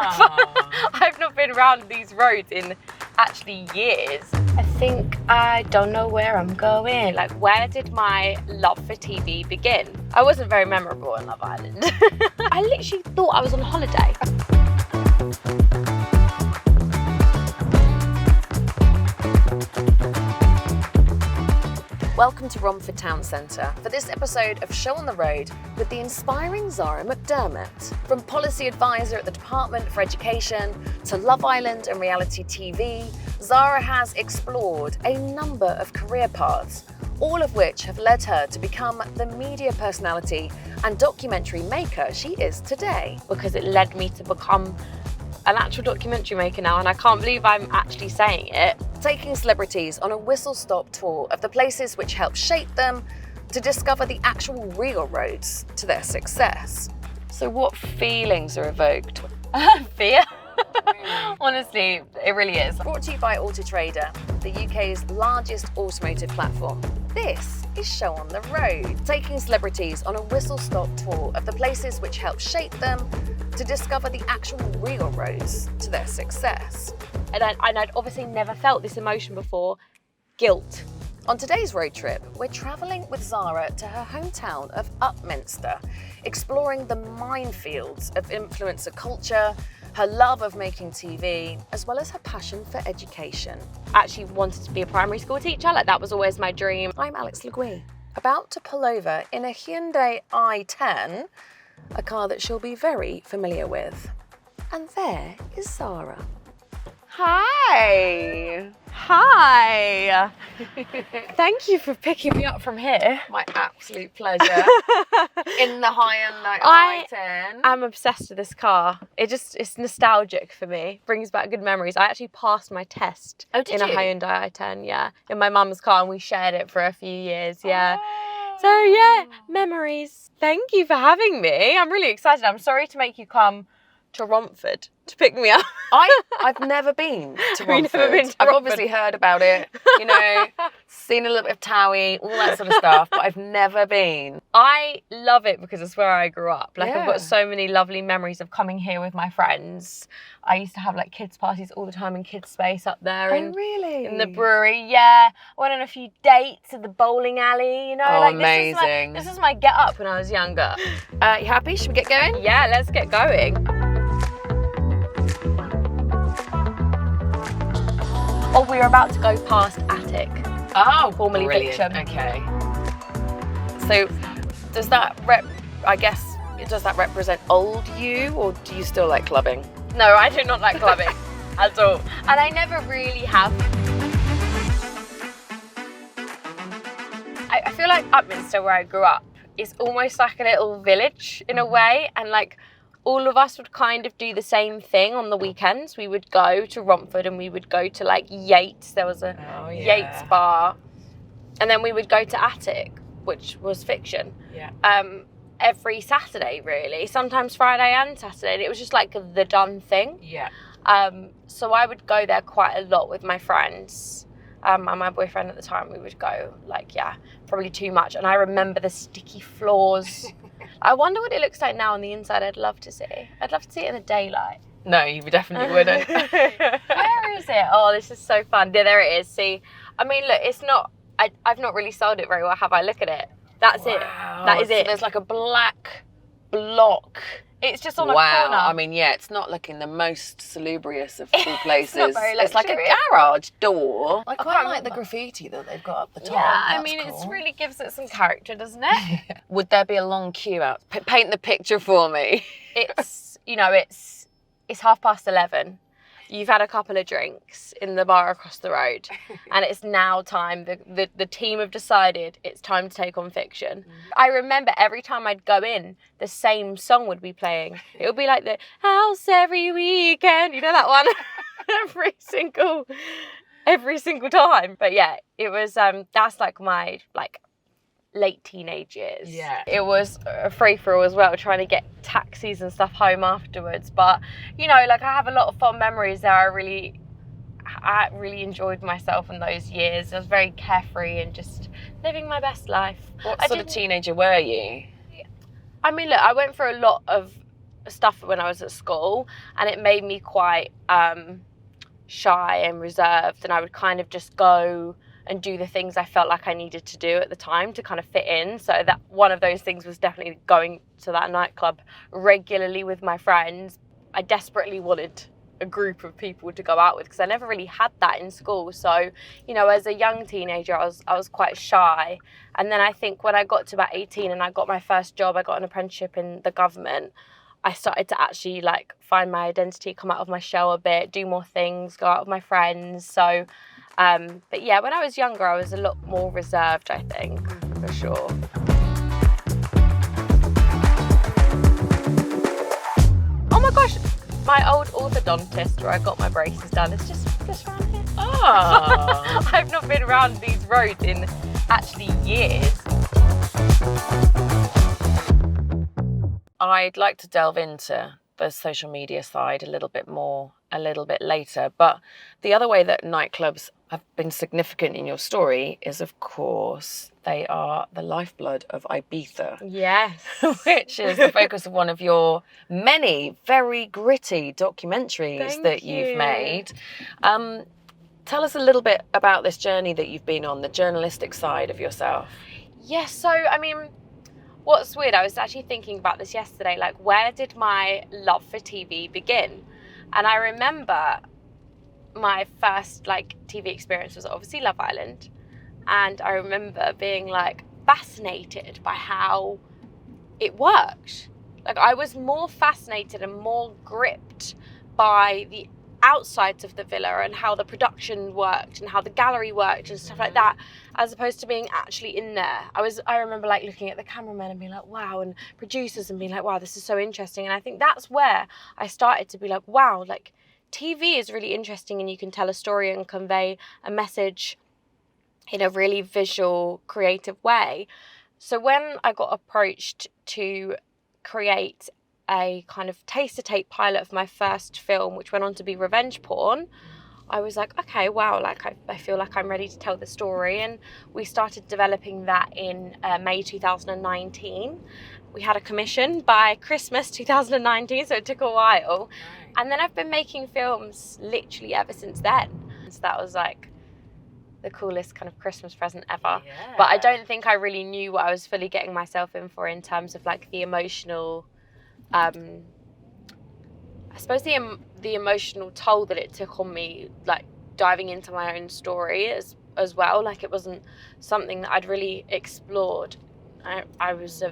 I've not been around these roads in actually years. I think I don't know where I'm going. Like, where did my love for TV begin? I wasn't very memorable in Love Island. I literally thought I was on holiday. Welcome to Romford Town Centre for this episode of Show on the Road with the inspiring Zara McDermott. From policy advisor at the Department for Education to Love Island and reality TV, Zara has explored a number of career paths, all of which have led her to become the media personality and documentary maker she is today. Because it led me to become an actual documentary maker now, and I can't believe I'm actually saying it. Taking celebrities on a whistle-stop tour of the places which helped shape them to discover the actual real roads to their success. So what feelings are evoked? Fear. Honestly, it really is. Brought to you by Auto Trader, the UK's largest automotive platform. This is Show on the Road, taking celebrities on a whistle-stop tour of the places which helped shape them to discover the actual real roads to their success. And I'd obviously never felt this emotion before, guilt. On today's road trip, we're travelling with Zara to her hometown of Upminster, exploring the minefields of influencer culture, her love of making TV, as well as her passion for education. I actually wanted to be a primary school teacher, like that was always my dream. I'm Alex Legouix, about to pull over in a Hyundai i10, a car that she'll be very familiar with. And there is Zara. Hi. Hi. Thank you for picking me up from here. My absolute pleasure. In the Hyundai i10. I'm obsessed with this car. It's nostalgic for me. Brings back good memories. I actually passed my test in a Hyundai i10, yeah. In my mum's car, and we shared it for a few years, yeah. Oh. So yeah, memories. Thank you for having me. I'm really excited. I'm sorry to make you come to Romford to pick me up. I've never been to Romford. I've obviously heard about it, you know, seen a little bit of Towie, all that sort of stuff, but I've never been. I love it because it's where I grew up. Like, yeah. I've got so many lovely memories of coming here with my friends. I used to have like kids parties all the time in kids space up there. Really? In the brewery, yeah. I went on a few dates at the bowling alley, you know. Oh, like, amazing. This is my get up when I was younger. You happy? Should we get going? Yeah, let's get going. Oh, we're about to go past Atik. Oh, formerly brilliant. Fiction. Okay. So, does that represent old you, or do you still like clubbing? No, I do not like clubbing at all. And I never really have. I feel like Upminster, where I grew up, is almost like a little village in a way, and like all of us would kind of do the same thing on the weekends. We would go to Romford and we would go to like Yates. There was a Yates bar. And then we would go to Atik, which was Fiction. Yeah. Every Saturday, really. Sometimes Friday and Saturday. And it was just like the done thing. Yeah. So I would go there quite a lot with my friends. And my boyfriend at the time, we would go like, yeah, probably too much. And I remember the sticky floors. I wonder what it looks like now on the inside. I'd love to see. I'd love to see it in the daylight. No, you definitely wouldn't. Where is it? Oh, this is so fun. Yeah, there it is. See, I mean, look, it's not, I've not really sold it very well, have I? Look at it. That's it. That is it. There's like a black block. It's just on a corner. I mean, yeah, it's not looking the most salubrious of all places. It's not very It's like a garage door. I quite like the graffiti that they've got up the top. Yeah, I mean, it really gives it some character, doesn't it? Would there be a long queue out? Paint the picture for me. It's 11:30. You've had a couple of drinks in the bar across the road, and it's now time. The team have decided it's time to take on Fiction. I remember every time I'd go in, the same song would be playing. It would be like the house every weekend, you know that one? every single time. But yeah, it was that's like my late teenage years. Yeah. It was a free-for-all as well, trying to get taxis and stuff home afterwards. But, you know, like I have a lot of fond memories there. I really enjoyed myself in those years. I was very carefree and just living my best life. What sort of teenager were you? I mean, look, I went for a lot of stuff when I was at school, and it made me quite shy and reserved, and I would kind of just go and do the things I felt like I needed to do at the time to kind of fit in. So that one of those things was definitely going to that nightclub regularly with my friends. I desperately wanted a group of people to go out with because I never really had that in school. So, you know, as a young teenager, I was quite shy. And then I think when I got to about 18 and I got my first job, I got an apprenticeship in the government, I started to actually like find my identity, come out of my shell a bit, do more things, go out with my friends. So, but yeah, when I was younger, I was a lot more reserved, I think, for sure. Oh my gosh, my old orthodontist where I got my braces done is just around here. Oh. I've not been around these roads in actually years. I'd like to delve into the social media side a little bit more a little bit later, but the other way that nightclubs have been significant in your story is, of course, they are the lifeblood of Ibiza. Yes. Which is the focus of one of your many very gritty documentaries that you've made. Tell us a little bit about this journey that you've been on, the journalistic side of yourself. Yes, so, I mean, what's weird, I was actually thinking about this yesterday, like, where did my love for TV begin? And I remember my first, like, TV experience was obviously Love Island. And I remember being, like, fascinated by how it worked. Like, I was more fascinated and more gripped by the outsides of the villa and how the production worked and how the gallery worked and stuff like that, as opposed to being actually in there. I remember like looking at the cameramen and being like, wow, and producers and being like, wow, this is so interesting. And I think that's where I started to be like, wow, like TV is really interesting and you can tell a story and convey a message in a really visual, creative way. So when I got approached to create a kind of taste-to-tape pilot of my first film, which went on to be Revenge Porn, I was like, okay, wow, like I feel like I'm ready to tell the story. And we started developing that in May 2019. We had a commission by Christmas 2019, so it took a while. Right. And then I've been making films literally ever since then. So that was like the coolest kind of Christmas present ever. Yeah. But I don't think I really knew what I was fully getting myself in for in terms of like the emotional, I suppose the emotional toll that it took on me, like diving into my own story as well. Like it wasn't something that I'd really explored. I was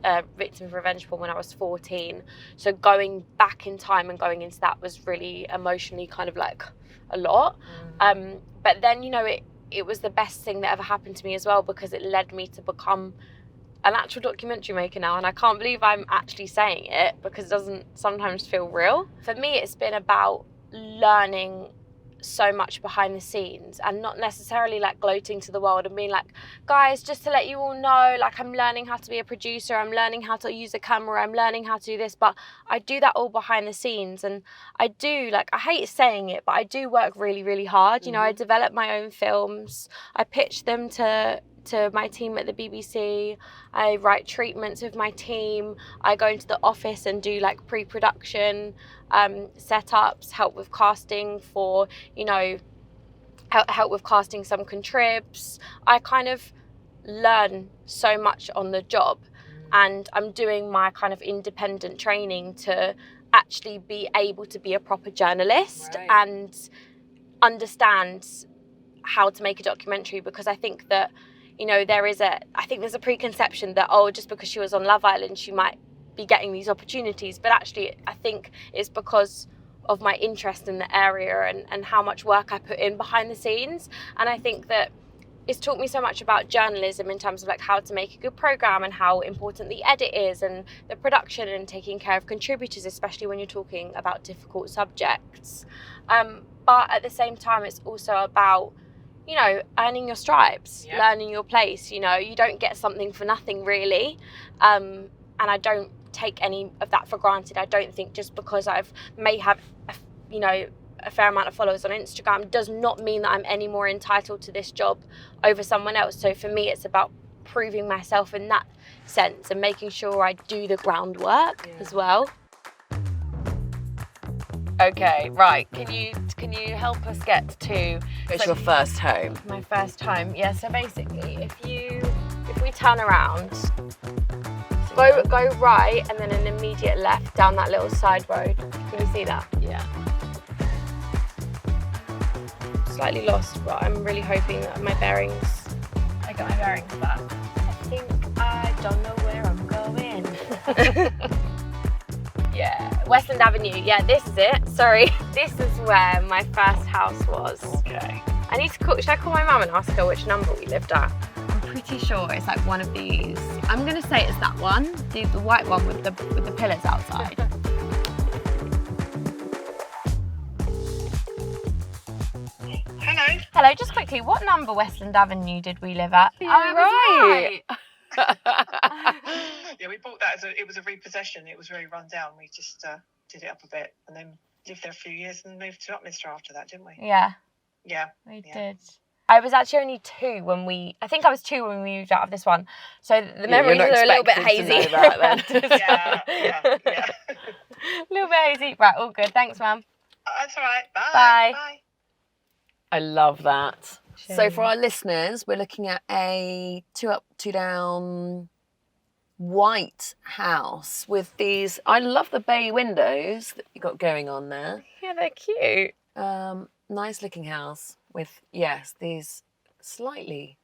a victim of revenge porn when I was 14. So going back in time and going into that was really emotionally kind of like a lot. But then, you know, it was the best thing that ever happened to me as well, because it led me to become an actual documentary maker now. And I can't believe I'm actually saying it because it doesn't sometimes feel real. For me, it's been about learning so much behind the scenes and not necessarily like gloating to the world and being like, guys, just to let you all know, like I'm learning how to be a producer, I'm learning how to use a camera, I'm learning how to do this, but I do that all behind the scenes. And I do, like, I hate saying it, but I do work really, really hard. You know, I develop my own films, I pitch them to my team at the BBC, I write treatments with my team, I go into the office and do like pre-production setups, help with casting for, you know, help with casting some contribs. I kind of learn so much on the job, and I'm doing my kind of independent training to actually be able to be a proper journalist and understand how to make a documentary, because I think that, you know, there's a preconception that, oh, just because she was on Love Island, she might be getting these opportunities. But actually, I think it's because of my interest in the area and how much work I put in behind the scenes. And I think that it's taught me so much about journalism in terms of like how to make a good program and how important the edit is and the production and taking care of contributors, especially when you're talking about difficult subjects. But at the same time, it's also about, you know, earning your stripes, learning your place. You know, you don't get something for nothing, really. And I don't take any of that for granted. I don't think just because may have, you know, a fair amount of followers on Instagram does not mean that I'm any more entitled to this job over someone else. So for me, it's about proving myself in that sense and making sure I do the groundwork as well. Okay, right. Can you help us get to it's your first home? My first home. Yeah, so basically if we turn around, go right and then an immediate left down that little side road. Can you see that? Yeah. Slightly lost, but I'm really hoping that I get my bearings back. I think I don't know where I'm going. Yeah, Westland Avenue. Yeah, this is it. Sorry. This is where my first house was. Okay. I need to call, should I call my mum and ask her which number we lived at? I'm pretty sure it's like one of these. I'm gonna say it's that one, the white one with the pillars outside. Hello, just quickly, what number Westland Avenue did we live at? Right. Yeah, we bought that it was a repossession. It was very run down. We just did it up a bit and then lived there a few years and moved to Upminster after that, didn't we? Yeah. Yeah. We did. I was actually only 2 when we moved out of this one. So the memories are a little bit hazy. That, then. Yeah. A little bit hazy. Right, all good. Thanks, Mum. That's all right. Bye. Bye. Bye. I love that. Sure. So for our listeners, we're looking at a 2 up, 2 down white house with these. I love the bay windows that you got going on there. Yeah, they're cute. Nice looking house with these slightly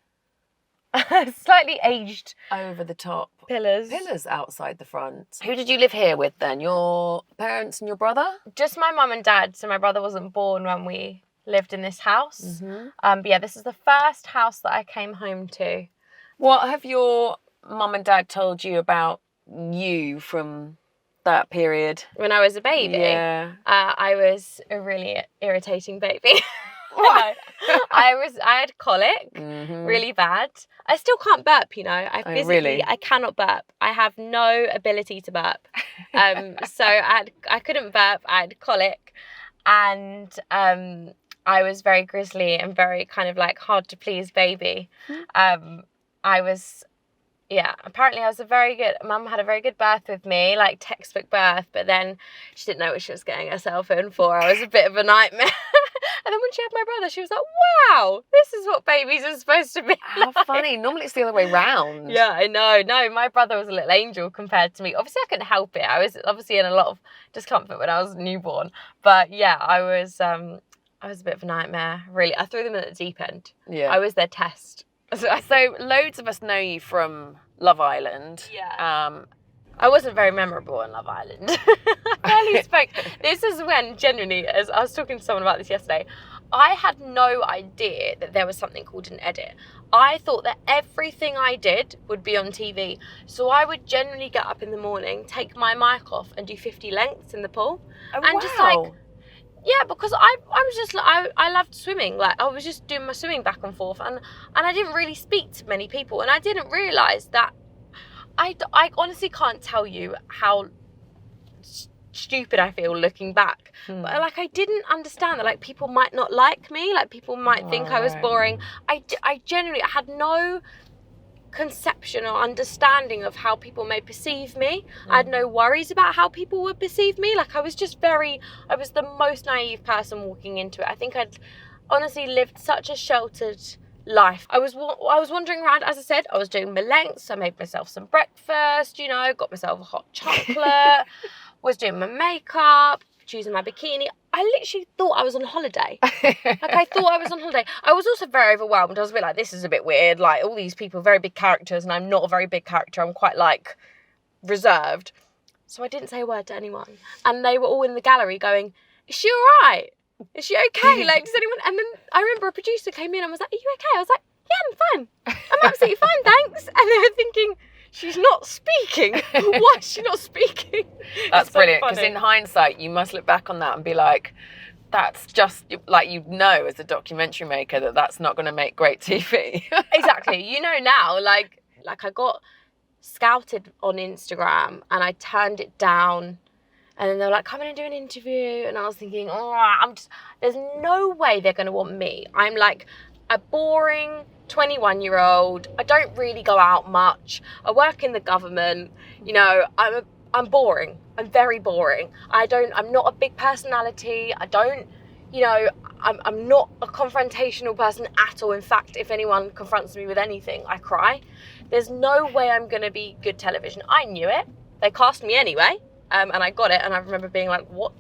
aged over the top pillars outside the front. Who did you live here with then? Your parents and your brother? Just my mum and dad. So my brother wasn't born when we lived in this house. Mm-hmm. But yeah, this is the first house that I came home to. What have your mum and dad told you about you from that period? When I was a baby, Yeah. I was a really irritating baby. I had colic, really bad. I still can't burp, you know. I cannot burp. I have no ability to burp. So I couldn't burp. I had colic, and I was very grisly and very kind of like hard to please baby. Apparently I was Mum had a very good birth with me, like textbook birth, but then she didn't know what she was getting herself in for. I was a bit of a nightmare. And then when she had my brother, she was like, wow, this is what babies are supposed to be. How funny. Normally it's the other way round. Yeah, I know. No, my brother was a little angel compared to me. Obviously I couldn't help it. I was obviously in a lot of discomfort when I was newborn. But yeah, I was a bit of a nightmare, really. I threw them in at the deep end. Yeah. I was their test. So loads of us know you from Love Island. Yeah. I wasn't very memorable on Love Island. I barely spoke. This is when, genuinely, as I was talking to someone about this yesterday, I had no idea that there was something called an edit. I thought that everything I did would be on TV. So I would generally get up in the morning, take my mic off and do 50 lengths in the pool. Just like, yeah, because I was just like, I loved swimming. Like, I was just doing my swimming back and forth. And I didn't really speak to many people. And I didn't realise that I honestly can't tell you how stupid I feel looking back. But like, I didn't understand that like people might not like me. Like, people might think I was boring. I genuinely had no conception or understanding of how people may perceive me. I had no worries about how people would perceive me. Like, I was the most naive person walking into it. I think I'd honestly lived such a sheltered life. I was wandering around, as I said, I was doing my lengths. I made myself some breakfast, you know, got myself a hot chocolate, was doing my makeup, choosing my bikini. I literally thought I was on holiday. I thought I was on holiday. I was also very overwhelmed. I was a bit like, this is a bit weird. Like, all these people are very big characters and I'm not a very big character. I'm quite like reserved. So I didn't say a word to anyone. And they were all in the gallery going, is she all right? Is she okay? Like, does anyone... And then I remember a producer came in and was like, are you okay? I was like, yeah, I'm fine. I'm absolutely fine, thanks. And they were thinking, she's not speaking. Why is she not speaking? That's so brilliant, because in hindsight, you must look back on that and be like, that's just, like, you know, as a documentary maker, that that's not going to make great TV. Exactly. You know now, like I got scouted on Instagram and I turned it down. And then they were like, come in and do an interview. And I was thinking, there's no way they're going to want me. I'm like a boring 21-year-old. I don't really go out much. I work in the government. You know, I'm I'm boring. I'm very boring. I'm not a big personality. I'm not a confrontational person at all. In fact, if anyone confronts me with anything, I cry. There's no way I'm going to be good television. I knew it. They cast me anyway, and I got it. And I remember being like, what,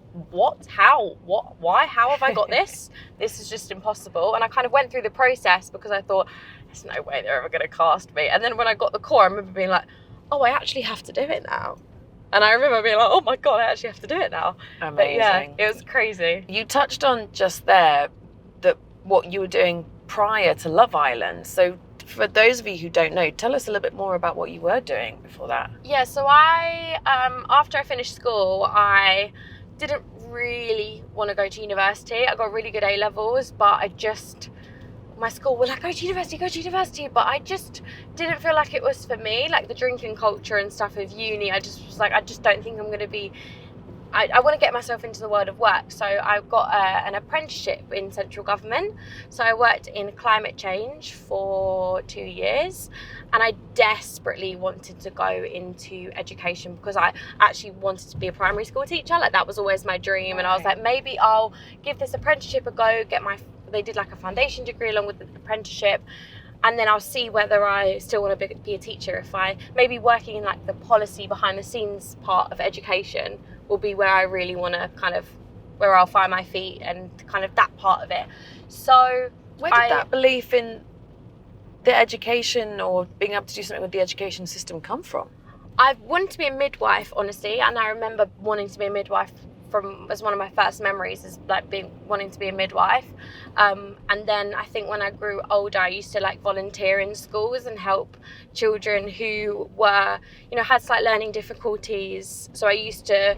how, what, why, how have I got this? This is just impossible. And I kind of went through the process because I thought, there's no way they're ever going to cast me. And then when I got the call, I remember being like, oh, I actually have to do it now. And I remember being like, oh my God, I actually have to do it now. Amazing. But yeah, it was crazy. You touched on just there that what you were doing prior to Love Island. So for those of you who don't know, tell us a little bit more about what you were doing before that. Yeah, so I, after I finished school, I didn't really want to go to university. I got really good A-levels, but my school were like, go to university. But I just didn't feel like it was for me. Like the drinking culture and stuff of uni, I just was like, I just don't think I'm going to be, I want to get myself into the world of work. So I got an apprenticeship in central government. So I worked in climate change for 2 years, and I desperately wanted to go into education because I actually wanted to be a primary school teacher. Like that was always my dream. And I was like, maybe I'll give this apprenticeship a go, they did like a foundation degree along with the apprenticeship, and then I'll see whether I still want to be a teacher. If I maybe working in like the policy behind the scenes part of education will be where I really want to where I'll find my feet and kind of that part of it. So where did that belief in the education or being able to do something with the education system come from? I wanted to be a midwife, honestly, and I remember wanting to be a midwife as one of my first memories is like wanting to be a midwife. And then I think when I grew older, I used to like volunteer in schools and help children who were, had slight learning difficulties. So I used to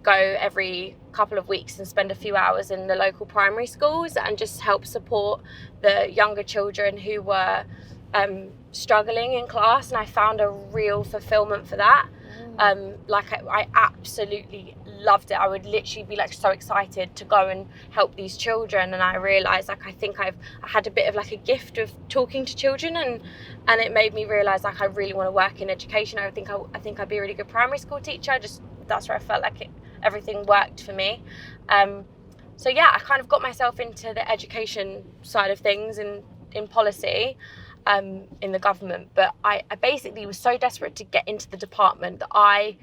go every couple of weeks and spend a few hours in the local primary schools and just help support the younger children who were struggling in class. And I found a real fulfillment for that. I absolutely loved it. I would literally be like so excited to go and help these children, and I realized like I had a bit of like a gift of talking to children, and it made me realize like I really want to work in education. I think I'd be a really good primary school teacher. That's where I felt like everything worked for me. So yeah, I kind of got myself into the education side of things in policy. In the government, but I basically was so desperate to get into the department that I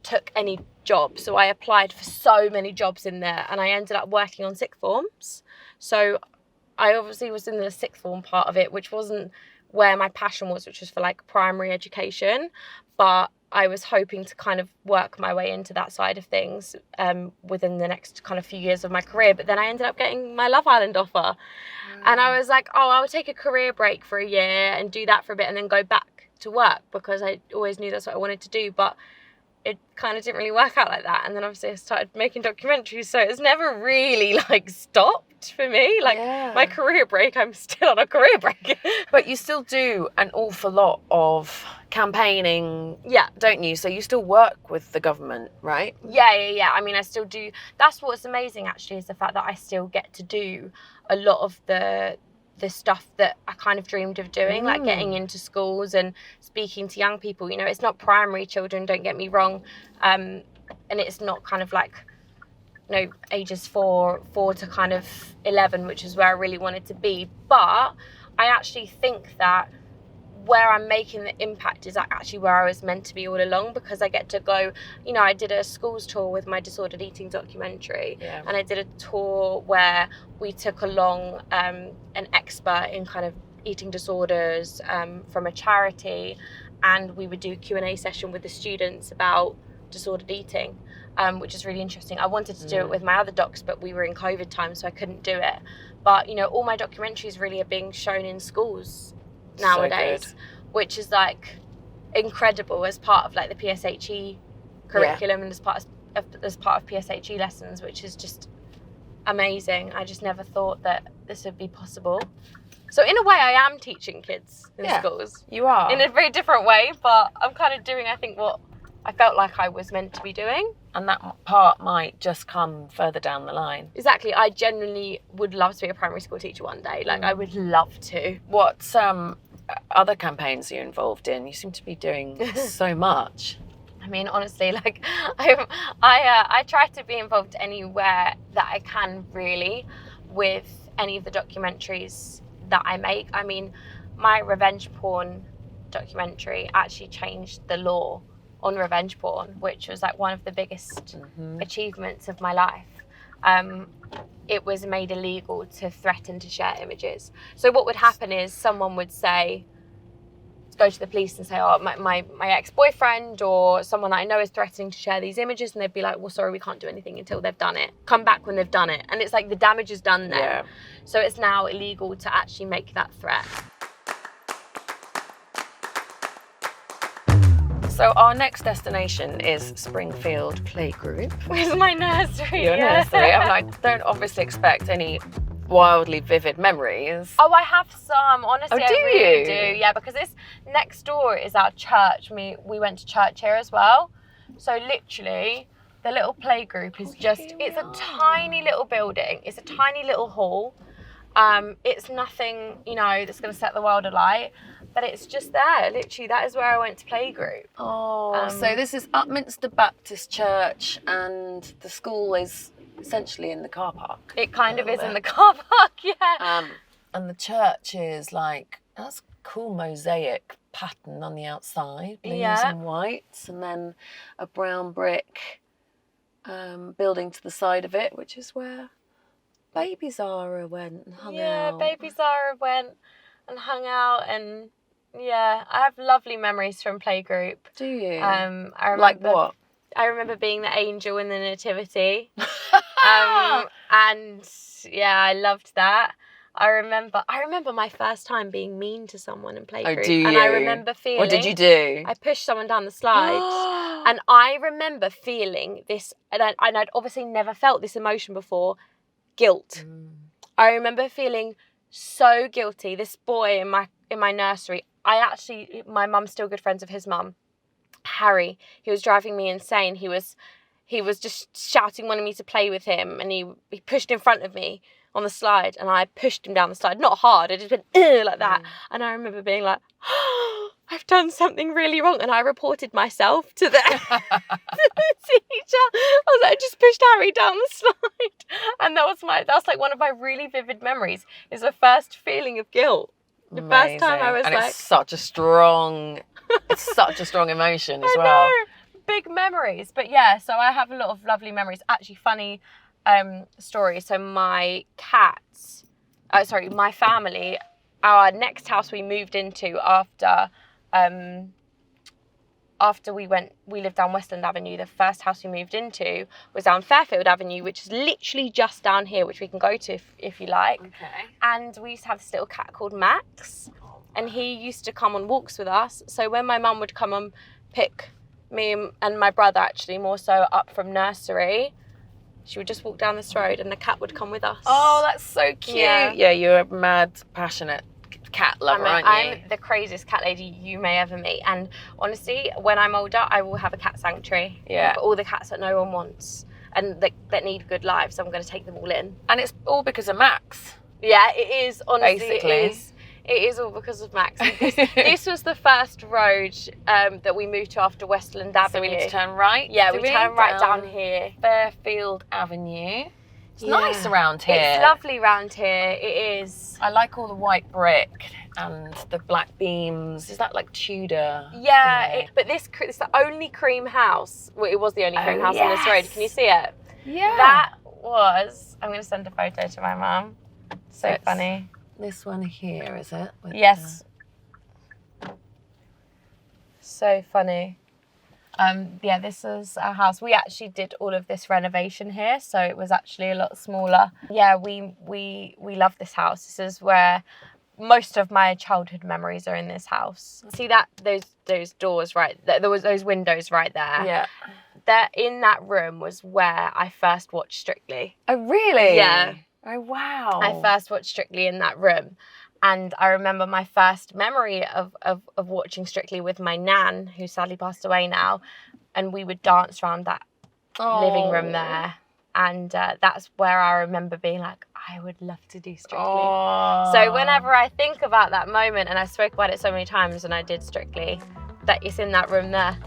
took any job. So I applied for so many jobs in there, and I ended up working on sixth forms. So I obviously was in the sixth form part of it, which wasn't where my passion was, which was for like primary education, but I was hoping to kind of work my way into that side of things within the next kind of few years of my career. But then I ended up getting my Love Island offer. And I was like, I'll take a career break for a year and do that for a bit and then go back to work, because I always knew that's what I wanted to do. But it kind of didn't really work out like that. And then obviously I started making documentaries, so it's never really like stopped for me. Like my career break, I'm still on a career break. But you still do an awful lot of campaigning, don't you? So you still work with the government, right? Yeah. I mean, I still do. That's what's amazing actually, is the fact that I still get to do a lot of the stuff that I kind of dreamed of doing, like getting into schools and speaking to young people. It's not primary children, don't get me wrong, and it's not kind of like ages 4 to kind of 11, which is where I really wanted to be. But I actually think that where I'm making the impact is actually where I was meant to be all along, because I get to go, I did a schools tour with my disordered eating documentary, and I did a tour where we took along an expert in kind of eating disorders from a charity, and we would do a Q&A session with the students about disordered eating, which is really interesting. I wanted to do it with my other docs, but we were in COVID time, so I couldn't do it. But all my documentaries really are being shown in schools nowadays, which is like incredible as part of like the PSHE curriculum and as part of PSHE lessons, which is just amazing. I just never thought that this would be possible. So in a way I am teaching kids in schools. You are. In a very different way, but I'm kind of doing, I think, what I felt like I was meant to be doing. And that part might just come further down the line. Exactly. I genuinely would love to be a primary school teacher one day. Like I would love to. What other campaigns are you involved in? You seem to be doing so much. I mean, honestly, like I try to be involved anywhere that I can, really, with any of the documentaries that I make. I mean, my revenge porn documentary actually changed the law on revenge porn, which was like one of the biggest achievements of my life. It was made illegal to threaten to share images. So what would happen is someone would say, go to the police and say, oh, my ex-boyfriend or someone that I know is threatening to share these images, and they'd be like, well, sorry, we can't do anything until they've done it. Come back when they've done it. And it's like the damage is done then. Yeah. So it's now illegal to actually make that threat. So our next destination is Springfield Playgroup. Where's my nursery? Your nursery. I don't obviously expect any wildly vivid memories. Oh, I have some. Honestly, Oh, do I really you? do. Yeah, because this next door is our church. We went to church here as well. So literally, the little playgroup is it's a tiny little building. It's a tiny little hall. It's nothing, that's going to set the world alight. But it's just there. Literally, that is where I went to playgroup. Oh, so this is Upminster Baptist Church, and the school is essentially in the car park. It kind of is in the car park, yeah. And the church is like, that's a cool mosaic pattern on the outside, blues and whites, and then a brown brick building to the side of it, which is where baby Zara went and hung out. Yeah, baby Zara went and hung out, and yeah, I have lovely memories from playgroup. Do you? I remember, like what? I remember being the angel in the nativity. And yeah, I loved that. I remember my first time being mean to someone in playgroup. Oh, do you? And I remember feeling... What did you do? I pushed someone down the slide. And I remember feeling this, and I'd obviously never felt this emotion before, guilt. I remember feeling so guilty. This boy in my nursery, my mum's still good friends with his mum, Harry. He was driving me insane. He was just shouting, wanting me to play with him, and he pushed in front of me on the slide, and I pushed him down the slide. Not hard, I just went like that. And I remember being like, oh, I've done something really wrong, and I reported myself to the teacher. I was like, I just pushed Harry down the slide, and that's like one of my really vivid memories. Is the first feeling of guilt. The Amazing. First time I was and like, it's such a strong emotion as well. I know, big memories. But yeah, so I have a lot of lovely memories. Actually, funny story. So my family, our next house we moved into after we lived down Westland Avenue. The first house we moved into was down Fairfield Avenue, which is literally just down here, which we can go to if you like. Okay. And we used to have this little cat called Max, and he used to come on walks with us. So when my mum would come and pick me and my brother, actually more so, up from nursery, she would just walk down this road and the cat would come with us. Oh, that's so cute. Yeah, you're a mad, passionate cat lover, aren't you? I'm the craziest cat lady you may ever meet. And honestly, when I'm older, I will have a cat sanctuary. Yeah. For all the cats that no one wants and that need good lives. I'm going to take them all in. And it's all because of Max. Yeah, it is. Honestly, Basically. It is all because of Max. This was the first road that we moved to after Westland Avenue. So we need to turn right? Yeah, we turn right down here. Fairfield Avenue. It's nice around here. It's lovely around here. It is. I like all the white brick and the black beams. Is that like Tudor? Yeah, but it's the only cream house. Well, it was the only cream house on this road. Can you see it? Yeah. That was... I'm going to send a photo to my mum. So funny. This one here, is it? With Yes. So funny. Yeah, this is our house. We actually did all of this renovation here, so it was actually a lot smaller. Yeah, we love this house. This is where most of my childhood memories are in this house. See that those doors right there? There was those windows right there. Yeah. That in that room was where I first watched Strictly. Oh, really? Yeah. Oh, wow. I first watched Strictly in that room. And I remember my first memory of watching Strictly with my nan, who sadly passed away now. And we would dance around that living room there. And that's where I remember being like, I would love to do Strictly. Oh. So whenever I think about that moment, and I spoke about it so many times when I did Strictly, that it's in that room there.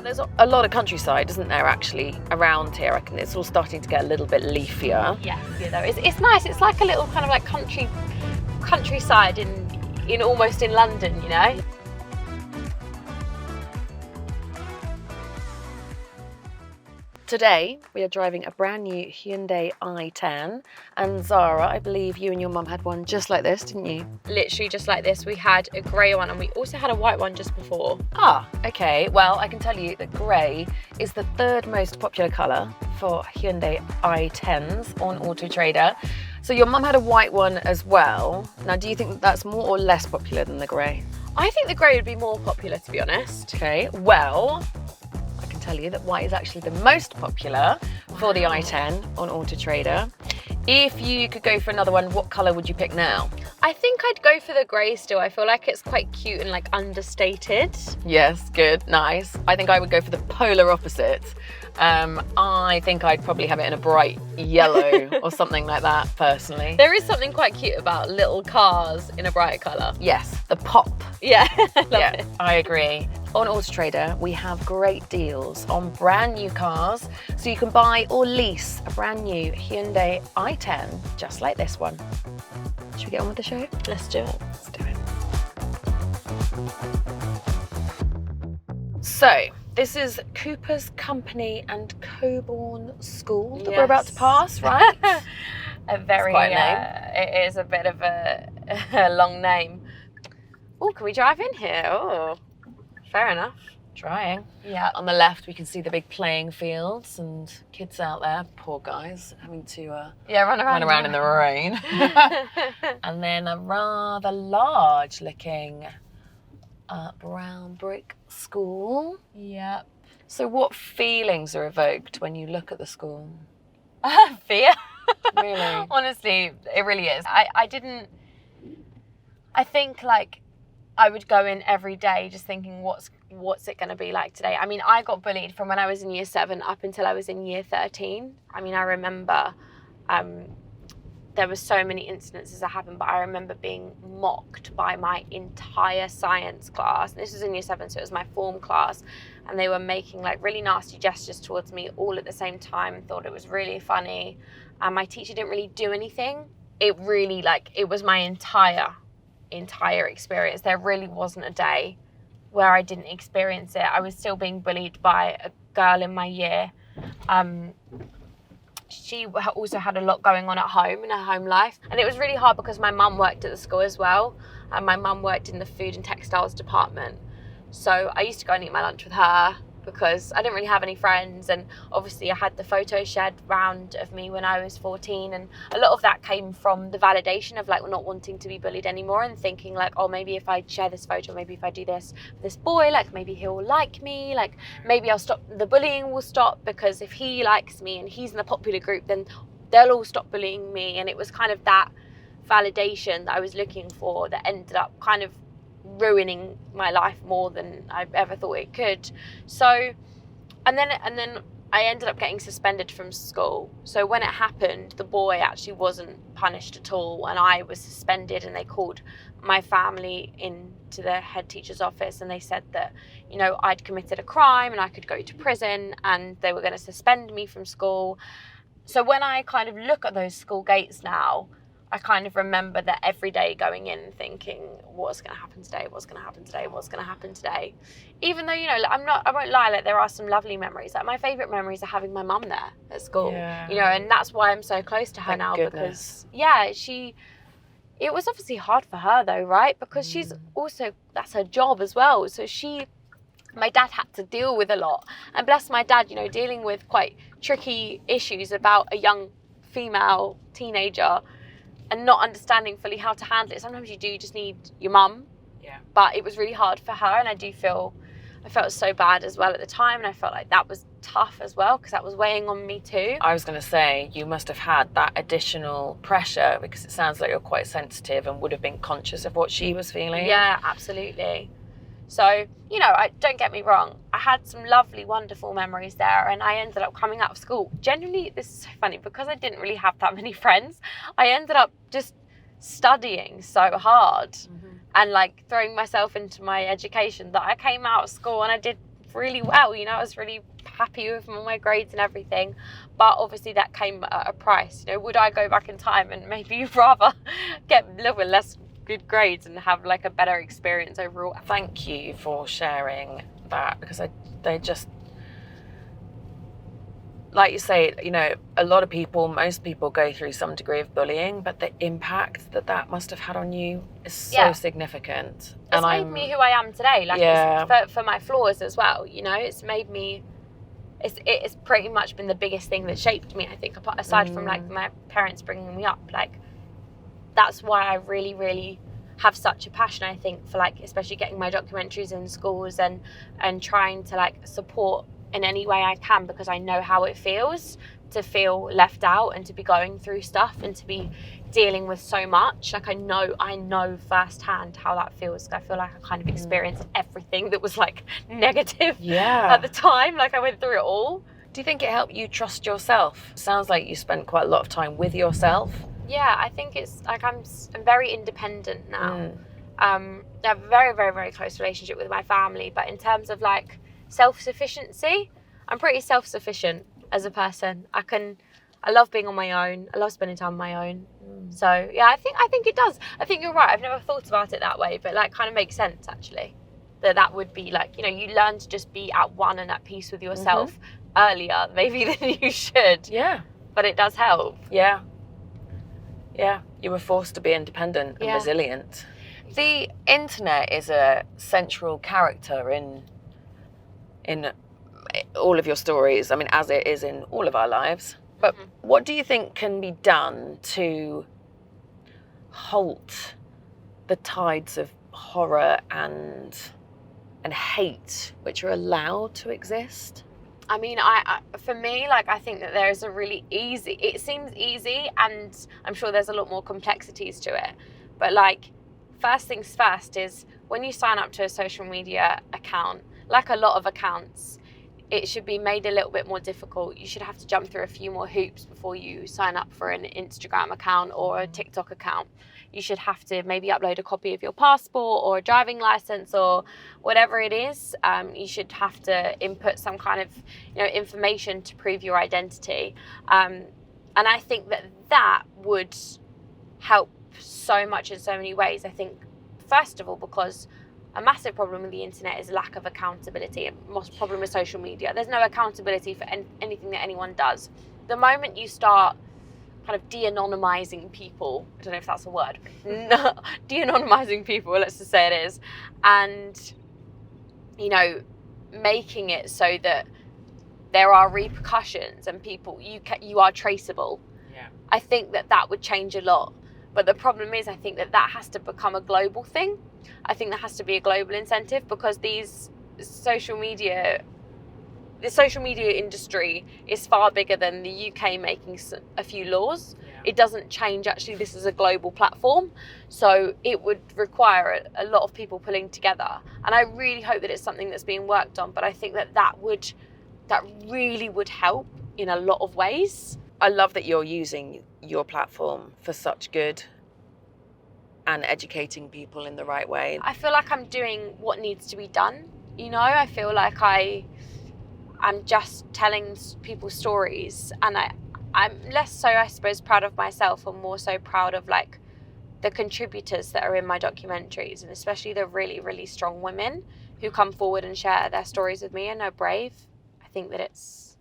There's a lot of countryside, isn't there, actually, around here? I reckon it's all starting to get a little bit leafier. Yes, yeah, though. It's nice. It's like a little kind of like countryside in almost in London, you know? Today, we are driving a brand new Hyundai i10. And Zara, I believe you and your mum had one just like this, didn't you? Literally just like this. We had a grey one and we also had a white one just before. Ah, okay. Well, I can tell you that grey is the third most popular colour for Hyundai i10s on Auto Trader. So your mum had a white one as well. Now, do you think that that's more or less popular than the grey? I think the grey would be more popular, to be honest. Okay, well, I can tell you that white is actually the most popular for the i10 on Auto Trader. If you could go for another one, what colour would you pick now? I think I'd go for the grey still. I feel like it's quite cute and like understated. Yes, good, nice. I think I would go for the polar opposite. I think I'd probably have it in a bright yellow or something like that, personally. There is something quite cute about little cars in a bright colour. Yes, the pop. Yeah, I love it. I agree. On Auto Trader, we have great deals on brand new cars, so you can buy or lease a brand new Hyundai i10, just like this one. Should we get on with the show? Let's do it. Let's do it. So, this is Cooper's Company and Coburn School that we're about to pass, right? A very, quite a name. It is a bit of a long name. Oh, can we drive in here? Oh, fair enough. Trying. Yeah. On the left, we can see the big playing fields and kids out there, poor guys, having to run around in the rain. And then a rather large-looking brown brick school. Yep. So what feelings are evoked when you look at the school? Fear. Really? Honestly, it really is. I think like I would go in every day just thinking what's it going to be like today. I mean, I got bullied from when I was in year 7 up until I was in year 13. I mean, I remember there were so many incidences that happened, but I remember being mocked by my entire science class. This was in year 7, so it was my form class, and they were making like really nasty gestures towards me all at the same time. Thought it was really funny, and my teacher didn't really do anything. It really it was my entire experience. There really wasn't a day where I didn't experience it. I was still being bullied by a girl in my year. She also had a lot going on at home in her home life, and it was really hard because my mum worked at the school as well, and my mum worked in the food and textiles department. So I used to go and eat my lunch with her because I didn't really have any friends, and obviously I had the photo shared round of me when I was 14, and a lot of that came from the validation of like not wanting to be bullied anymore and thinking like, oh, maybe if I share this photo, maybe if I do this for this boy, like maybe he'll like me, like maybe I'll stop, the bullying will stop, because if he likes me and he's in the popular group, then they'll all stop bullying me. And it was kind of that validation that I was looking for that ended up kind of ruining my life more than I ever thought it could. So and then I ended up getting suspended from school. So when it happened, the boy actually wasn't punished at all, and I was suspended, and they called my family into the head teacher's office, and they said that, you know, I'd committed a crime and I could go to prison, and they were going to suspend me from school. So when I kind of look at those school gates now, I kind of remember that every day going in and thinking, what's going to happen today? What's going to happen today? What's going to happen today? Even though, you know, I won't lie, like there are some lovely memories. Like my favourite memories are having my mum there at school, you know, and that's why I'm so close to her now. Because, yeah, it was obviously hard for her though, right? Because she's also, that's her job as well. So my dad had to deal with a lot. And bless my dad, you know, dealing with quite tricky issues about a young female teenager and not understanding fully how to handle it. Sometimes you just need your mum. Yeah. But it was really hard for her, and I felt so bad as well at the time, and I felt like that was tough as well because that was weighing on me too. I was going to say, you must have had that additional pressure because it sounds like you're quite sensitive and would have been conscious of what she was feeling. Yeah, absolutely. So, you know, don't get me wrong, I had some lovely, wonderful memories there, and I ended up coming out of school. Genuinely, this is so funny, because I didn't really have that many friends, I ended up just studying so hard and like throwing myself into my education that I came out of school and I did really well. You know, I was really happy with my grades and everything, but obviously that came at a price. You know, would I go back in time and maybe rather get a little bit less good grades and have like a better experience overall? Thank you for sharing that, because they just, like you say, you know, a lot of people, most people go through some degree of bullying, but the impact that must have had on you is so significant. It's made me who I am today, like for my flaws as well, you know. It's made me, it's pretty much been the biggest thing that shaped me, I think, aside from like my parents bringing me up. Like, that's why I really, really have such a passion, I think, for like, especially getting my documentaries in schools and trying to like support in any way I can, because I know how it feels to feel left out and to be going through stuff and to be dealing with so much. Like, I know firsthand how that feels. I feel like I kind of experienced everything that was like negative at the time. Like, I went through it all. Do you think it helped you trust yourself? Sounds like you spent quite a lot of time with yourself. Yeah, I think it's like I'm very independent now. I have a very, very, very close relationship with my family, but in terms of like self-sufficiency, I'm pretty self-sufficient as a person. I love being on my own. I love spending time on my own. So yeah, I think it does. I think you're right. I've never thought about it that way, but like kind of makes sense actually. That would be like, you know, you learn to just be at one and at peace with yourself earlier maybe than you should. Yeah. But it does help. Yeah. Yeah. You were forced to be independent and resilient. The internet is a central character in all of your stories. I mean, as it is in all of our lives. But what do you think can be done to halt the tides of horror and hate which are allowed to exist? I mean, I for me, like, I think that there is a really easy, it seems easy, and I'm sure there's a lot more complexities to it. But like, first things first is when you sign up to a social media account, like a lot of accounts, it should be made a little bit more difficult. You should have to jump through a few more hoops before you sign up for an Instagram account or a TikTok account. You should have to maybe upload a copy of your passport or a driving license or whatever it is. You should have to input some kind of, you know, information to prove your identity. And I think that would help so much in so many ways. I think, first of all, because a massive problem with the internet is lack of accountability. A problem with social media, there's no accountability for anything that anyone does. The moment you start kind of de-anonymizing people, I don't know if that's a word, de-anonymizing people, let's just say it is, and, you know, making it so that there are repercussions and people, you are traceable. Yeah. I think that would change a lot. But the problem is, I think that has to become a global thing. I think there has to be a global incentive, because the social media industry is far bigger than the UK making a few laws. Yeah. It doesn't change, actually, this is a global platform. So it would require a lot of people pulling together. And I really hope that it's something that's being worked on. But I think that really would help in a lot of ways. I love that you're using your platform for such good and educating people in the right way. I feel like I'm doing what needs to be done. You know, I feel like I'm just telling people stories, and I'm less so, I suppose, proud of myself and more so proud of like the contributors that are in my documentaries, and especially the really, really strong women who come forward and share their stories with me and are brave. I think that it's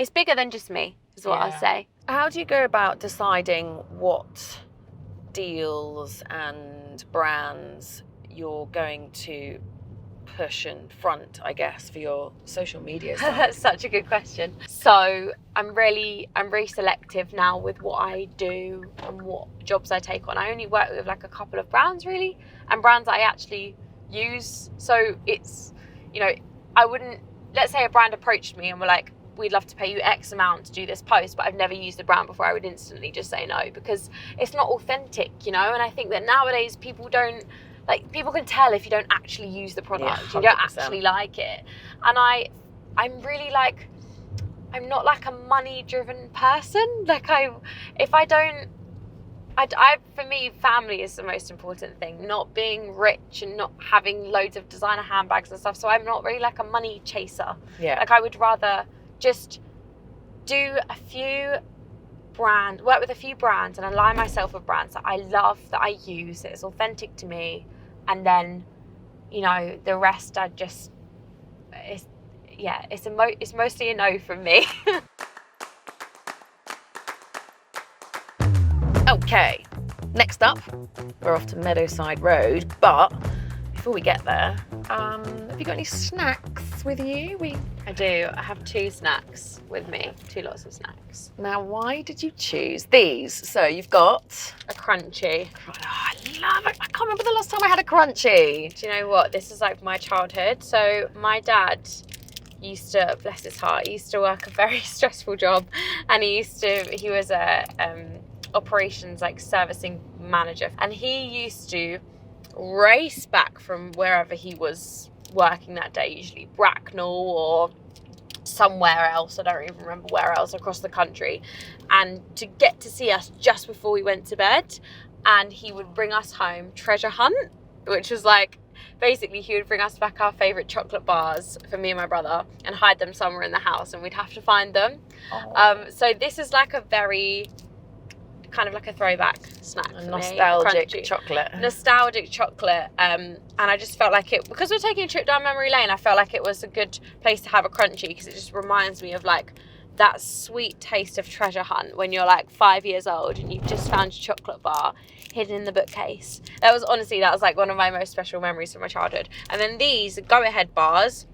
bigger than just me, is what I'll say. How do you go about deciding what deals and brands you're going to push and front, I guess, for your social media side? That's such a good question. So I'm really selective now with what I do and what jobs I take on. I only work with like a couple of brands really, and brands I actually use. So it's, you know, I wouldn't, let's say a brand approached me and were like, we'd love to pay you X amount to do this post, but I've never used the brand before, I would instantly just say no, because it's not authentic, you know. And I think that nowadays people don't, like, people can tell if you don't actually use the product, you don't actually like it. And I'm really like, I'm not like a money driven person. Like if I don't for me, family is the most important thing. Not being rich and not having loads of designer handbags and stuff. So I'm not really like a money chaser. Yeah. Like, I would rather just do work with a few brands and align myself with brands that I love, that I use, that is authentic to me. And then, you know, the rest it's mostly a no from me. Okay, next up, we're off to Meadowside Road, but before we get there, have you got any snacks with you? I do. I have 2 snacks with me, 2 lots of snacks. Now, why did you choose these? So you've got A crunchy. Oh, I love it. I can't remember the last time I had a crunchy. Do you know what? This is like my childhood. So my dad used to, bless his heart, he used to work a very stressful job, and he was a operations like servicing manager, and he used to race back from wherever he was working that day, usually Bracknell or somewhere else, I don't even remember where else, across the country, and to get to see us just before we went to bed. And he would bring us home treasure hunt, which was like, basically he would bring us back our favourite chocolate bars for me and my brother and hide them somewhere in the house, and we'd have to find them. So this is like a very kind of like a throwback snack for nostalgic me. chocolate. Nostalgic chocolate. And I just felt like it, because we're taking a trip down memory lane, I felt like it was a good place to have a crunchy, because it just reminds me of like that sweet taste of treasure hunt when you're like 5 years old and you've just found your chocolate bar hidden in the bookcase. That was like one of my most special memories from my childhood. And then these Go Ahead bars,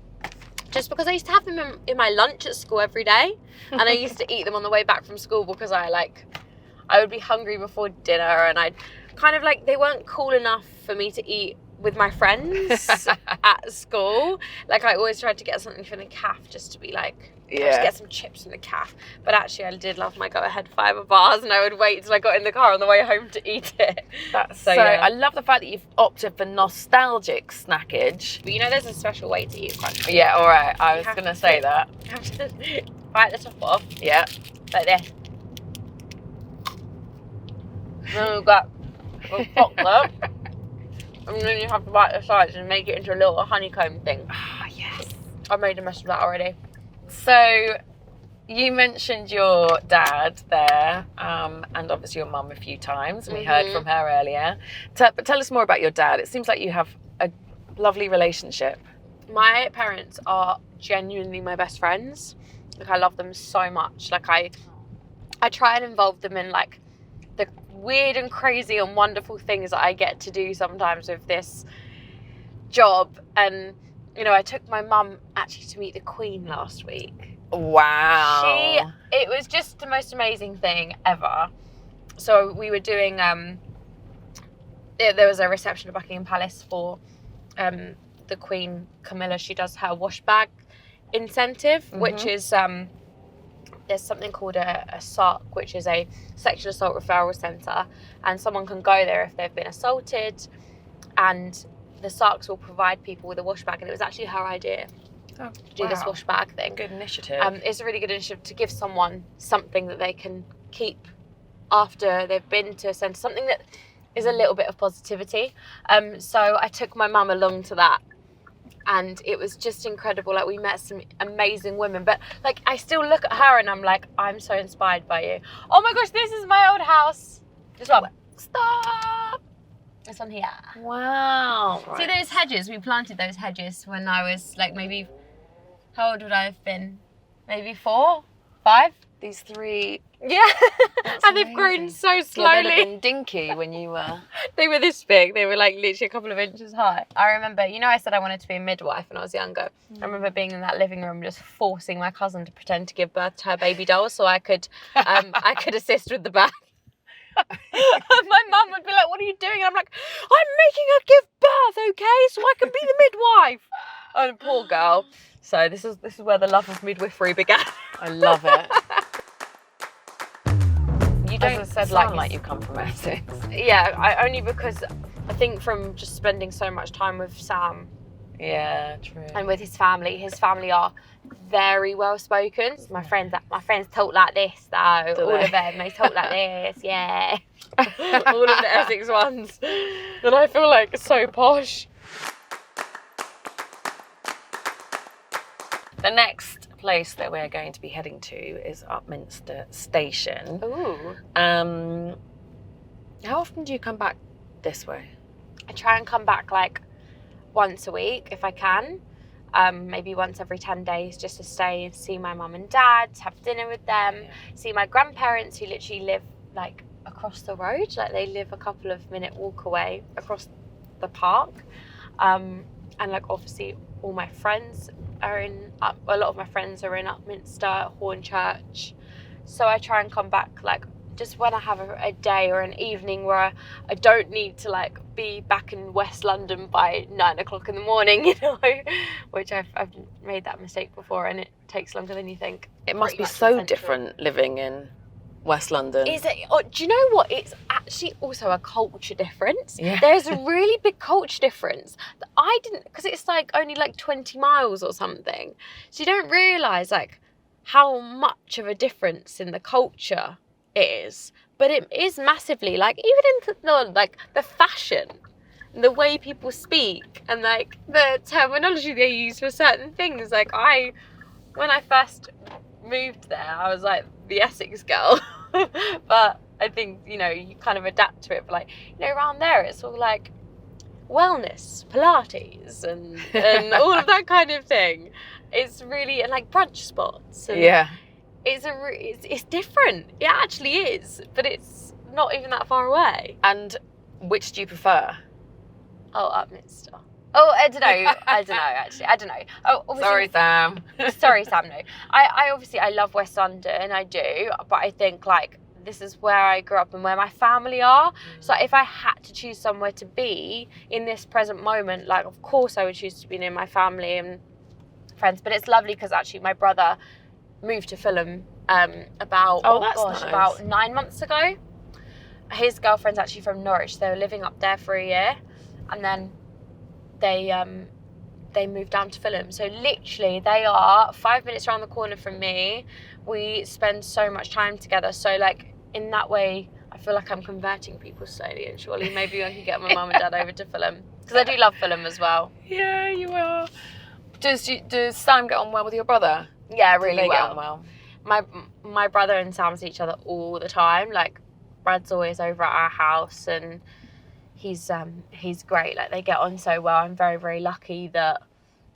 just because I used to have them in my lunch at school every day, and I used to eat them on the way back from school because I would be hungry before dinner, and I'd kind of like, they weren't cool enough for me to eat with my friends at school. Like, I always tried to get something from the caf just to be like, just get some chips from the caf. But actually, I did love my Go Ahead fibre bars, and I would wait till I got in the car on the way home to eat it. So yeah. I love the fact that you've opted for nostalgic snackage. But you know, there's a special way to eat crunchy. Yeah, all right. I was going to say that. You have to bite the top off. Yeah. Like this. Then we've got a chocolate, and then you have to bite the sides and make it into a little honeycomb thing. Ah, yes. I made a mess of that already. So you mentioned your dad there, and obviously your mum a few times. We heard from her earlier. But tell us more about your dad. It seems like you have a lovely relationship. My parents are genuinely my best friends. Like, I love them so much. Like, I try and involve them in like the weird and crazy and wonderful things that I get to do sometimes with this job. And, you know, I took my mum actually to meet the Queen last week. Wow. It was just the most amazing thing ever. So we were doing, there was a reception at Buckingham Palace for the Queen Camilla. She does her wash bag incentive, which is, there's something called a SARC, which is a sexual assault referral centre, and someone can go there if they've been assaulted, and the SARCs will provide people with a wash bag. And it was actually her idea to do this wash bag thing. Good initiative. It's a really good initiative to give someone something that they can keep after they've been to a centre, something that is a little bit of positivity. So I took my mum along to that, and it was just incredible. Like, we met some amazing women, but like, I still look at her and I'm like, I'm so inspired by you. Oh my gosh, this is my old house. This one. Stop. This one here. Wow. See those hedges? We planted those hedges when I was like, maybe, how old would I have been? Maybe 4, 5? These 3. Yeah. And they've grown so slowly. They'd have been dinky when you were... They were this big. They were like literally a couple of inches high. I remember, you know, I said I wanted to be a midwife when I was younger. I remember being in that living room just forcing my cousin to pretend to give birth to her baby doll so I could assist with the birth. My mum would be like, what are you doing? And I'm like, I'm making her give birth, okay? So I can be the midwife. Oh, poor girl. So this is where the love of midwifery began. I love it. You don't As I said, sound like you come from Essex. Yeah, only because I think from just spending so much time with Sam Yeah, true. And with his family are very well spoken. My friends talk like this though. All of them, they talk like this, yeah. All of the Essex ones. And I feel like so posh. The next place that we're going to be heading to is Upminster Station. Ooh. How often do you come back this way? I try and come back like once a week if I can. Maybe once every 10 days just to stay and see my mum and dad, have dinner with them, see my grandparents who literally live like across the road. Like they live a couple of minute walk away across the park. And like obviously all my friends are a lot of my friends are in Upminster, Hornchurch. So I try and come back like just when I have a day or an evening where I don't need to like be back in West London by 9 o'clock in the morning, you know, which I've made that mistake before and it takes longer than you think. It must be so different living in West London. Is it? Oh, do you know what? It's actually also a culture difference. Yeah. There's a really big culture difference that I didn't, because it's like only like 20 miles or something. So you don't realise like how much of a difference in the culture it is. But it is massively, like even in the fashion, the way people speak and like the terminology they use for certain things. Like when I first moved there, I was like the Essex girl. But I think, you know, you kind of adapt to it. But like, you know, around there it's all like wellness, Pilates and all of that kind of thing. It's really, and like brunch spots. And yeah. It's different. It actually is. But it's not even that far away. And which do you prefer? Oh, Upminster. Oh, I don't know, actually. I don't know. Oh, Sorry, Sam. Sorry, Sam, no. I love West London, I do. But I think, like, this is where I grew up and where my family are. So if I had to choose somewhere to be in this present moment, like, of course I would choose to be near my family and friends. But it's lovely because actually my brother moved to Fulham about 9 months ago. His girlfriend's actually from Norwich. They were living up there for a year. And then they moved down to Fulham. So literally they are 5 minutes around the corner from me. We spend so much time together. So like in that way, I feel like I'm converting people slowly and surely maybe I can get my mum and dad over to Fulham. Because I do love Fulham as well. Yeah, you are. Does Sam get on well with your brother? Yeah, really Get on well. My brother and Sam see each other all the time. Like Brad's always over at our house and he's great. Like they get on so well. I'm very, very lucky that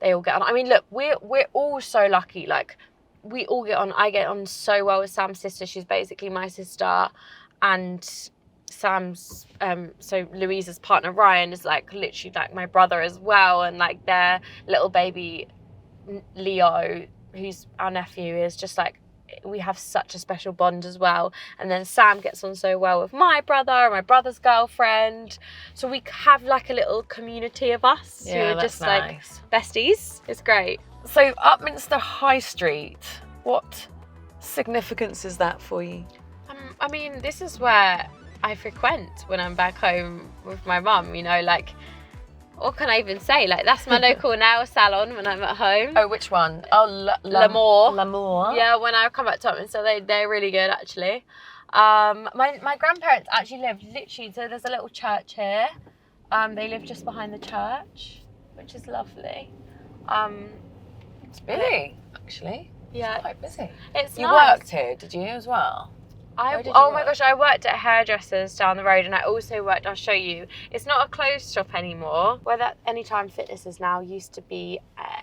they all get on. I mean, look, we're all so lucky. Like we all get on. I get on so well with Sam's sister. She's basically my sister, and Sam's so Louisa's partner Ryan is like literally like my brother as well. And like their little baby Leo, who's our nephew, is just like, we have such a special bond as well. And then Sam gets on so well with my brother and my brother's girlfriend. So we have like a little community of us who are just nice. Like besties. It's great. So Upminster High Street, what significance is that for you? I mean, this is where I frequent when I'm back home with my mum, you know, like, what can I even say? Like, that's my local nail salon when I'm at home. Oh, which one? Oh, L'Amour. Yeah, when I come back to Upminster, they're really good, actually. My grandparents actually live literally, so there's a little church here. They live just behind the church, which is lovely. It's busy, actually. Yeah. It's quite busy. It's You nice. worked here, did you, as well? Oh my gosh, I worked at hairdressers down the road and I also worked, I'll show you, it's not a clothes shop anymore, where that Anytime Fitness is now used to be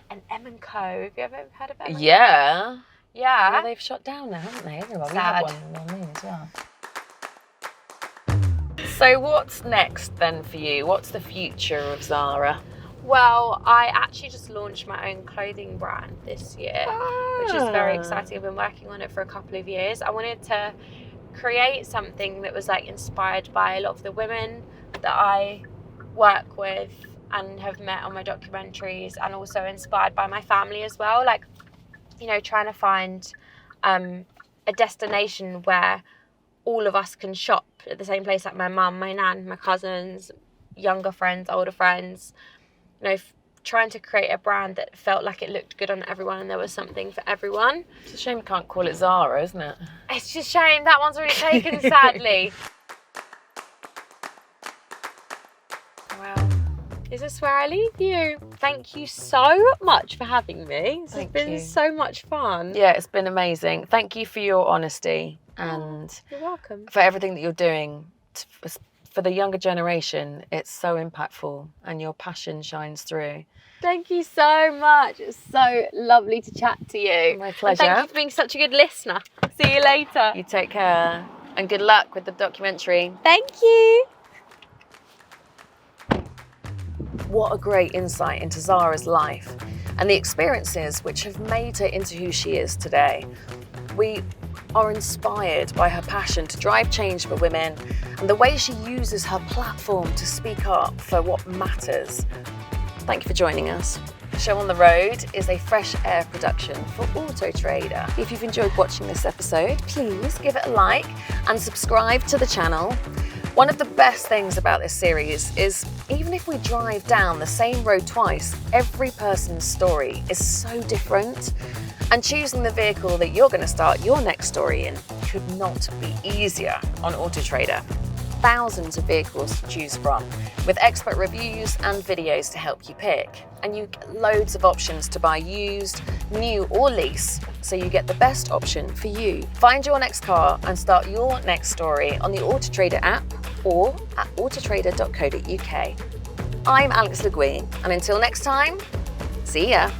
an M&Co. Have you ever heard of M&Co? Yeah. Yeah. Well, they've shut down now, haven't they? Everyone. Sad. We had one as well. So what's next then for you? What's the future of Zara? Well, I actually just launched my own clothing brand this year, which is very exciting. I've been working on it for a couple of years. I wanted to create something that was like inspired by a lot of the women that I work with and have met on my documentaries, and also inspired by my family as well. Like, you know, trying to find a destination where all of us can shop at the same place, like my mum, my nan, my cousins, younger friends, older friends, you know, trying to create a brand that felt like it looked good on everyone and there was something for everyone. It's a shame we can't call it Zara, isn't it? It's just a shame that one's already taken, sadly. Well, this is where I leave you. Thank you so much for having me. This has been so much fun. Yeah, it's been amazing. Thank you for your honesty and You're welcome. for everything that you're doing. For the younger generation, it's so impactful and your passion shines through. Thank you so much. It's so lovely to chat to you. My pleasure. And thank you for being such a good listener. See you later. You take care and good luck with the documentary. Thank you. What a great insight into Zara's life and the experiences which have made her into who she is today. We are inspired by her passion to drive change for women and the way she uses her platform to speak up for what matters. Thank you for joining us. Show on the Road is a fresh air production for Auto Trader. If you've enjoyed watching this episode, please give it a like and subscribe to the channel. One of the best things about this series is even if we drive down the same road twice, every person's story is so different. And choosing the vehicle that you're going to start your next story in could not be easier on Auto Trader. Thousands of vehicles to choose from, with expert reviews and videos to help you pick. And you get loads of options to buy used, new or lease, so you get the best option for you. Find your next car and start your next story on the Auto Trader app or at autotrader.co.uk. I'm Alex Legouix, and until next time, see ya.